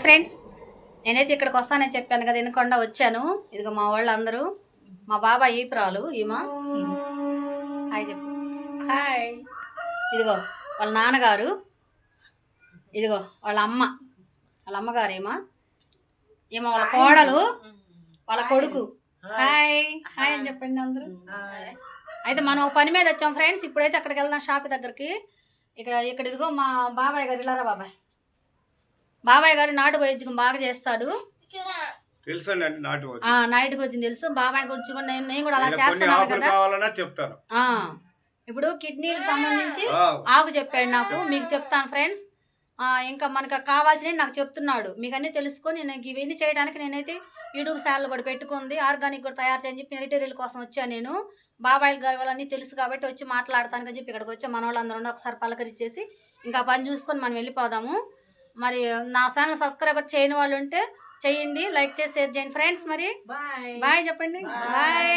Friends, నేనైతే ఇక్కడికి వస్తానని చెప్పాను కదా, వినకుండా వచ్చాను. ఇదిగో మా వాళ్ళు అందరూ, మా బాబాయ్ ఈపురాలు ఈమా. హాయ్ చెప్పు. హాయ్. ఇదిగో వాళ్ళ నాన్నగారు, ఇదిగో వాళ్ళ అమ్మగారు ఈమా వాళ్ళ కోడలు, వాళ్ళ కొడుకు. హాయ్ హాయ్ అని చెప్పండి అందరూ. అయితే మనం పని మీద వచ్చాం ఫ్రెండ్స్. ఇప్పుడైతే అక్కడికి వెళ్దాం, షాప్ దగ్గరికి. ఇక్కడ ఇదిగో మా బాబాయ్ గారు. ఇలారా బాబాయ్ గారు నాటు వైద్యం బాగా చేస్తాడు. నాయుడు గురించి తెలుసు. బాబాయ్ గురించి కూడా నేను కూడా అలా చేస్తాను కదా. ఇప్పుడు కిడ్నీకి సంబంధించి ఆకు చెప్పాడు నాకు, మీకు చెప్తాను ఫ్రెండ్స్. ఇంకా మనకు కావాల్సినవి నాకు చెప్తున్నాడు. మీకు అన్నీ తెలుసుకొని నేను ఇవన్నీ చేయడానికి నేనైతే యూట్యూబ్ ఛానల్ కూడా పెట్టుకుంది. ఆర్గానిక్ కూడా తయారు చేయని చెప్పి మెటీరియల్ కోసం వచ్చాను నేను. బాబాయ్ గారు వాళ్ళన్నీ తెలుసు కాబట్టి వచ్చి మాట్లాడతాను అని చెప్పి ఇక్కడికి వచ్చి మన వాళ్ళందరూ ఒకసారి పలకరించేసి ఇంకా పని చూసుకొని మనం వెళ్ళిపోదాము. మరి నా ఛానల్ సబ్స్క్రైబర్ చేయని వాళ్ళు ఉంటే చేయండి, లైక్ చేసి షేర్ చేయండి ఫ్రెండ్స్. మరి బాయ్ చెప్పండి. బాయ్.